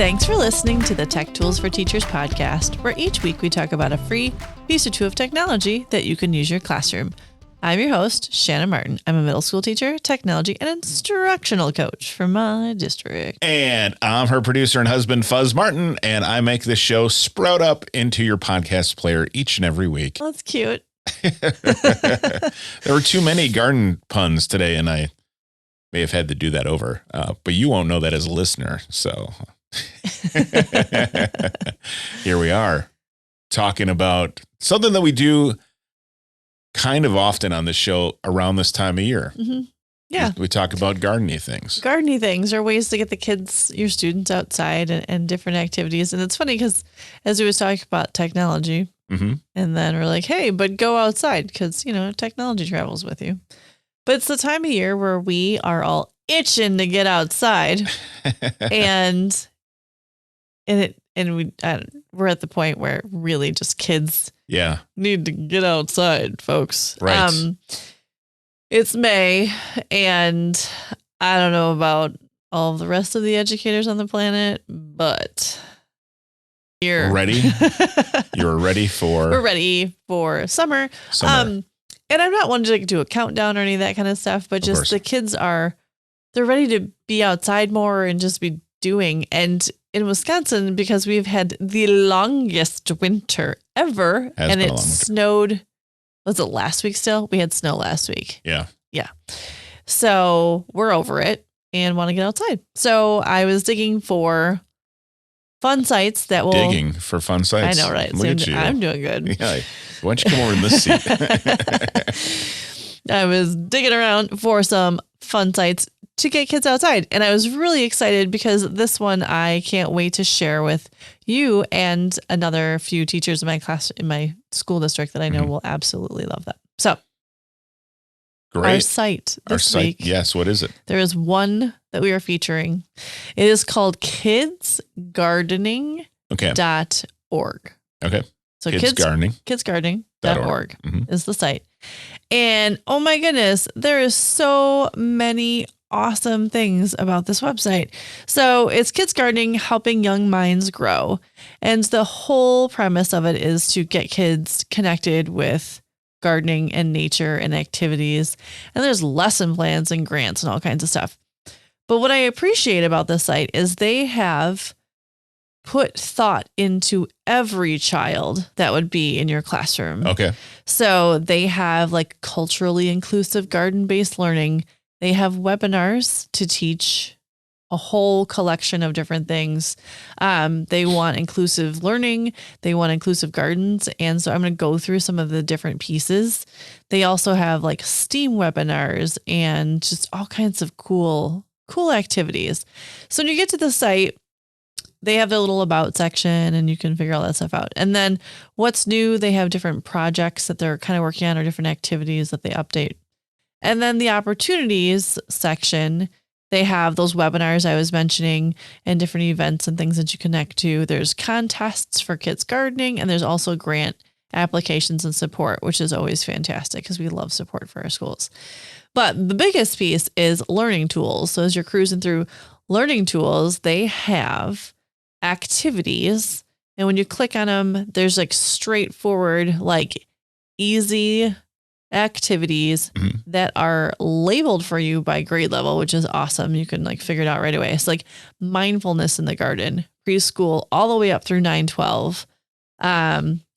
Thanks for listening to the Tech Tools for Teachers podcast, where each week we talk about a free piece or two of technology that you can use in your classroom. I'm your host, Shannon Martin. I'm a middle school teacher, technology, and instructional coach for my district. And I'm her producer and husband, Fuzz Martin, and I make this show sprout up into your podcast player each and every week. Well, that's cute. There were too many garden puns today, and I may have had to do that over, but you won't know that as a listener, so... Here we are talking about something that we do kind of often on the show around this time of year. Mm-hmm. Yeah. We talk about gardening things. Gardening things are ways to get the kids, your students outside and different activities. And it's funny because as we was talking about technology and then we're like, hey, but go outside because, you know, technology travels with you. But it's the time of year where we are all itching to get outside we're at the point where really just kids need to get outside, folks. Right. It's May, and I don't know about all of the rest of the educators on the planet, but you're ready. We're ready for summer. And I'm not one to do a countdown or any of that kind of stuff, but just the kids they're ready to be outside more and just be doing. And in Wisconsin, because we've had the longest winter ever, and it snowed. Was it last week still? We had snow last week. Yeah. Yeah. So we're over it and want to get outside. So I was digging for fun sites that will... Digging for fun sites? I know, right? Look at you. I'm doing good. Yeah. Why don't you come over in this seat? I was digging around for some fun sites to get kids outside. And I was really excited because this one I can't wait to share with you and another few teachers in my class, in my school district that I know will absolutely love that. So great. Our site this week. Yes. What is it? There is one that we are featuring. It is called KidsGardening.org. Okay. So KidsGardening.org is the site. And oh my goodness, there is so many awesome things about this website. So it's Kids Gardening, helping young minds grow. And the whole premise of it is to get kids connected with gardening and nature and activities. And there's lesson plans and grants and all kinds of stuff. But what I appreciate about this site is they have put thought into every child that would be in your classroom. Okay. So they have like culturally inclusive garden-based learning. They have webinars to teach a whole collection of different things. They want inclusive learning. They want inclusive gardens. And so I'm going to go through some of the different pieces. They also have like STEAM webinars and just all kinds of cool activities. So when you get to the site, they have their little about section and you can figure all that stuff out. And then what's new, they have different projects that they're kind of working on or different activities that they update. And then the opportunities section, they have those webinars I was mentioning and different events and things that you connect to. There's contests for kids gardening, and there's also grant applications and support, which is always fantastic because we love support for our schools. But the biggest piece is learning tools. So as you're cruising through learning tools, they have activities. And when you click on them, there's like straightforward, like easy activities that are labeled for you by grade level, which is awesome. You can like figure it out right away. It's like mindfulness in the garden, preschool, all the way up through 9-12.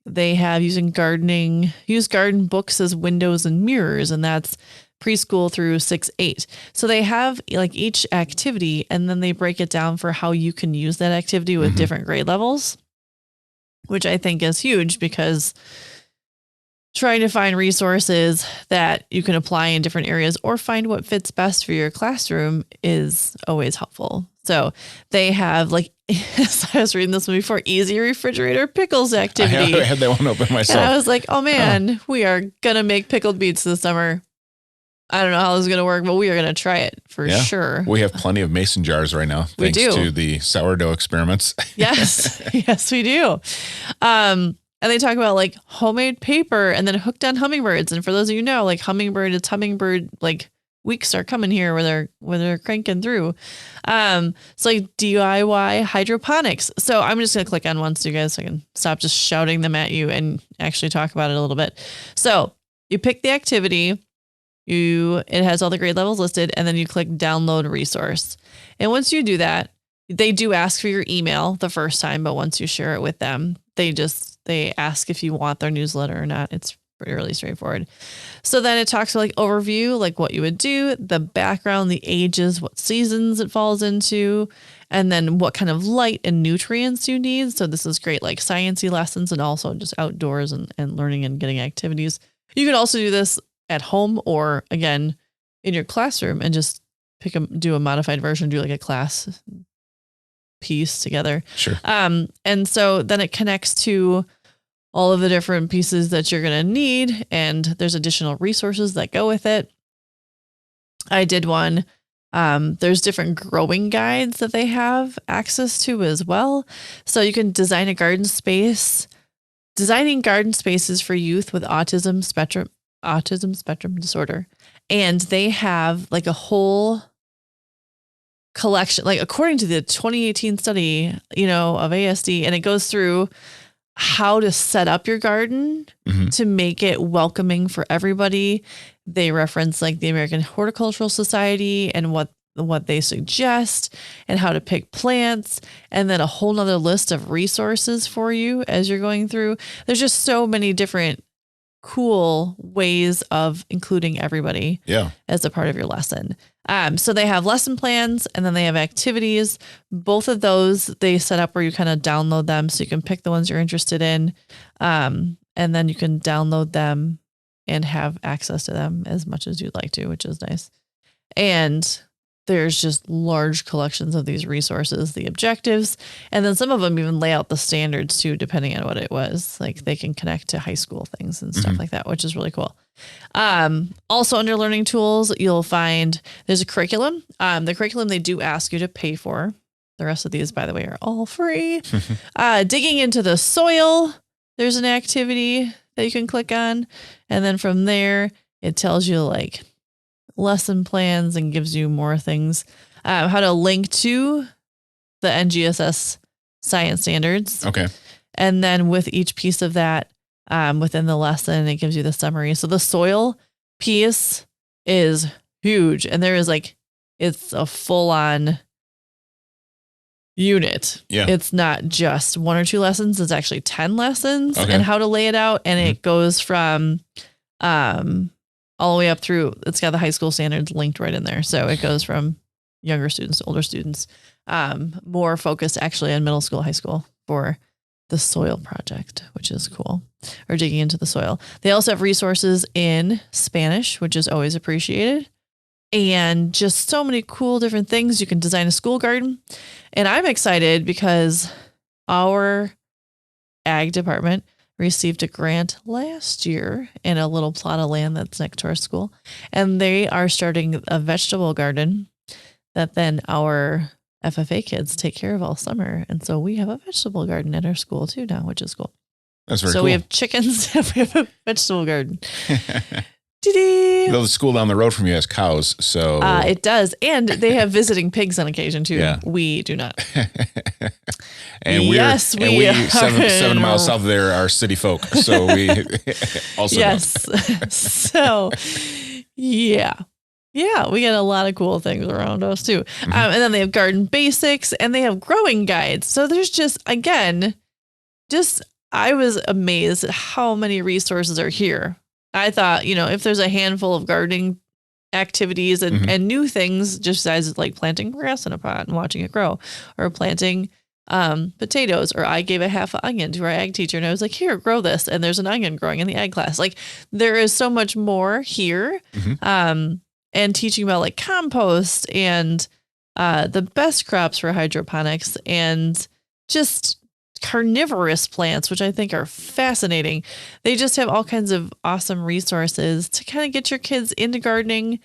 They have use garden books as windows and mirrors, and that's preschool through 6-8. So they have like each activity, and then they break it down for how you can use that activity with different grade levels, which I think is huge because trying to find resources that you can apply in different areas or find what fits best for your classroom is always helpful. So they have like, I was reading this one before, easy refrigerator pickles activity. I had that one open myself. And I was like, oh man, we are going to make pickled beets this summer. I don't know how this is going to work, but we are going to try it for sure. We have plenty of mason jars right now, thanks to the sourdough experiments. Yes. Yes, we do. And they talk about like homemade paper and then hooked on hummingbirds. And for those of you who know, like hummingbird, it's hummingbird, like weeks are coming here where they're cranking through. It's like DIY hydroponics. So I'm just going to click on one so you guys can stop just shouting them at you and actually talk about it a little bit. So you pick the activity, it has all the grade levels listed, and then you click download resource. And once you do that, they do ask for your email the first time, but once you share it with them, they ask if you want their newsletter or not. It's really straightforward. So then it talks about like overview, like what you would do, the background, the ages, what seasons it falls into, and then what kind of light and nutrients you need. So this is great, like sciencey lessons and also just outdoors and learning and getting activities. You can also do this at home or again in your classroom and just do a modified version, do like a class piece together. Sure. And so then it connects to all of the different pieces that you're going to need. And there's additional resources that go with it. I did one. There's different growing guides that they have access to as well. So you can design a garden space. Designing garden spaces for youth with autism spectrum disorder. And they have like a whole collection, like according to the 2018 study, of ASD, and it goes through how to set up your garden to make it welcoming for everybody. They reference like the American Horticultural Society and what they suggest and how to pick plants, and then a whole nother list of resources for you as you're going through. There's just so many different cool ways of including everybody as a part of your lesson. So they have lesson plans and then they have activities. Both of those they set up where you kind of download them so you can pick the ones you're interested in. And then you can download them and have access to them as much as you'd like to, which is nice. And there's just large collections of these resources, the objectives, and then some of them even lay out the standards too, depending on what it was. Like they can connect to high school things and stuff like that, which is really cool. Also under learning tools, you'll find there's a curriculum. The curriculum they do ask you to pay for. The rest of these, by the way, are all free. Digging into the soil, there's an activity that you can click on. And then from there, it tells you like lesson plans and gives you more things, how to link to the NGSS science standards. Okay. And then with each piece of that, within the lesson, it gives you the summary. So the soil piece is huge. And there is it's a full on unit. Yeah. It's not just 1 or 2 lessons. It's actually 10 lessons and how to lay it out. And it goes from, all the way up through, it's got the high school standards linked right in there. So it goes from younger students to older students, more focused actually on middle school, high school for the soil project, which is cool, or digging into the soil. They also have resources in Spanish, which is always appreciated, and just so many cool different things. You can design a school garden. And I'm excited because our ag department received a grant last year in a little plot of land that's next to our school. And they are starting a vegetable garden that then our FFA kids take care of all summer. And so we have a vegetable garden at our school too now, which is cool. That's very cool. So we have chickens and we have a vegetable garden. Though the school down the road from you has cows, so it does, and they have visiting pigs on occasion too. Yeah. We do not. And we 7 miles south of there are city folk, so we also don't. So yeah, we get a lot of cool things around us too. And then they have garden basics and they have growing guides. So there's I was amazed at how many resources are here. I thought, if there's a handful of gardening activities and new things, just as like planting grass in a pot and watching it grow, or planting potatoes, or I gave a half an onion to our ag teacher and I was like, here, grow this. And there's an onion growing in the ag class. Like there is so much more here. And teaching about like compost and the best crops for hydroponics and just carnivorous plants, which I think are fascinating. They just have all kinds of awesome resources to kind of get your kids into gardening.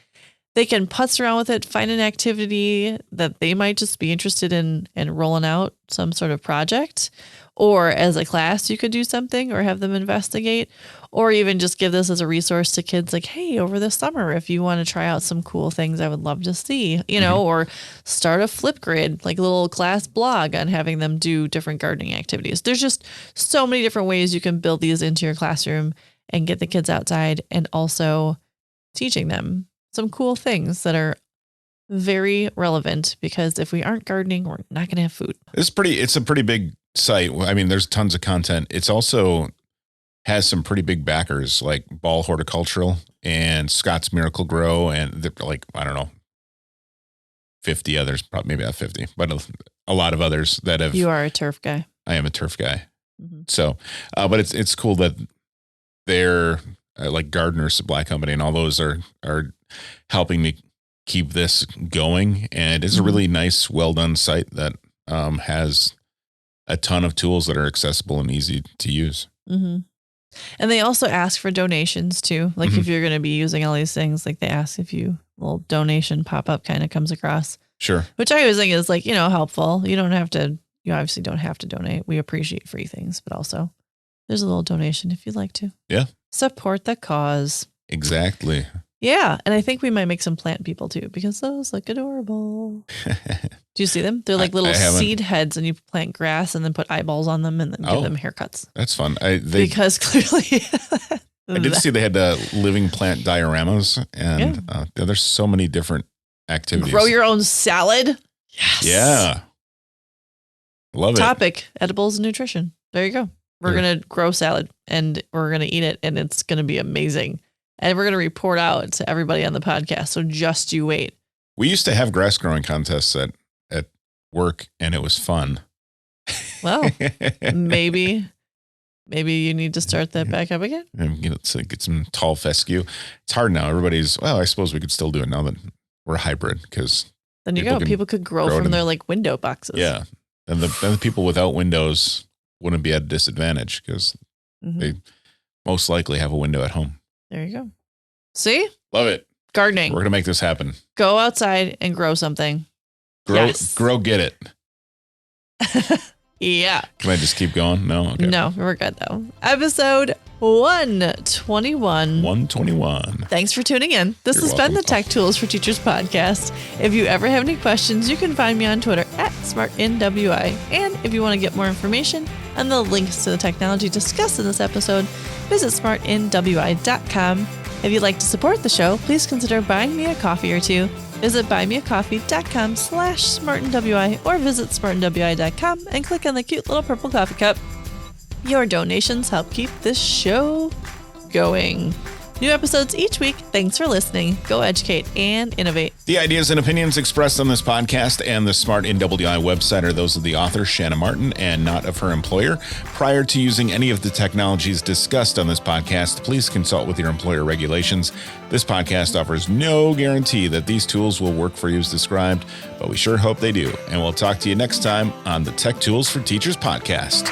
They can putz around with it, find an activity that they might just be interested in and rolling out some sort of project. Or as a class, you could do something or have them investigate, or even just give this as a resource to kids like, hey, over the summer, if you want to try out some cool things, I would love to see, or start a Flipgrid, like a little class blog on having them do different gardening activities. There's just so many different ways you can build these into your classroom and get the kids outside and also teaching them some cool things that are very relevant, because if we aren't gardening, we're not going to have food. It's a pretty big site. I mean, there's tons of content. It's also has some pretty big backers like Ball Horticultural and Scott's Miracle Grow. And like, I don't know, 50 others, probably maybe not 50, but a lot of others that have. You are a turf guy. I am a turf guy. Mm-hmm. So, but it's cool that they're like Gardener Supply Company and all those are helping me keep this going. And it's a really nice, well done site that has a ton of tools that are accessible and easy to use. Mm-hmm. And they also ask for donations too. Like if you're going to be using all these things, like they ask if a little donation pop-up kind of comes across. Sure. Which I always think is like, helpful. You obviously don't have to donate. We appreciate free things, but also there's a little donation if you'd like to. Yeah. Support the cause. Exactly. Yeah. And I think we might make some plant people too, because those look adorable. Do you see them? They're like little seed heads, and you plant grass and then put eyeballs on them and then give them haircuts. That's fun. Because clearly I did see they had living plant dioramas, and there's so many different activities. Grow your own salad. Yes. Yeah. Love it. Topic: edibles and nutrition. There you go. We're going to grow salad and we're going to eat it, and it's going to be amazing. And we're going to report out to everybody on the podcast. So just you wait. We used to have grass growing contests at work, and it was fun. Well, maybe you need to start that back up again. And get some tall fescue. It's hard now. I suppose we could still do it now that we're hybrid, because then people could grow from their like window boxes. Yeah. And the people without windows wouldn't be at a disadvantage, because they most likely have a window at home. There you go. See? Love it. Gardening. We're going to make this happen. Go outside and grow something. Grow, get it. Yeah. Can I just keep going? No? Okay. No, we're good though. Episode 121. 121. Thanks for tuning in. This has been the Tech Tools for Teachers podcast. If you ever have any questions, you can find me on Twitter @SmartNWI. And if you want to get more information and the links to the technology discussed in this episode, visit smartnwi.com. If you'd like to support the show, please consider buying me a coffee or two. Visit buymeacoffee.com/smartnwi or visit smartnwi.com and click on the cute little purple coffee cup. Your donations help keep this show going. New episodes each week. Thanks for listening. Go educate and innovate. The ideas and opinions expressed on this podcast and the Smart NWI website are those of the author, Shanna Martin, and not of her employer. Prior to using any of the technologies discussed on this podcast, please consult with your employer regulations. This podcast offers no guarantee that these tools will work for you as described, but we sure hope they do. And we'll talk to you next time on the Tech Tools for Teachers podcast.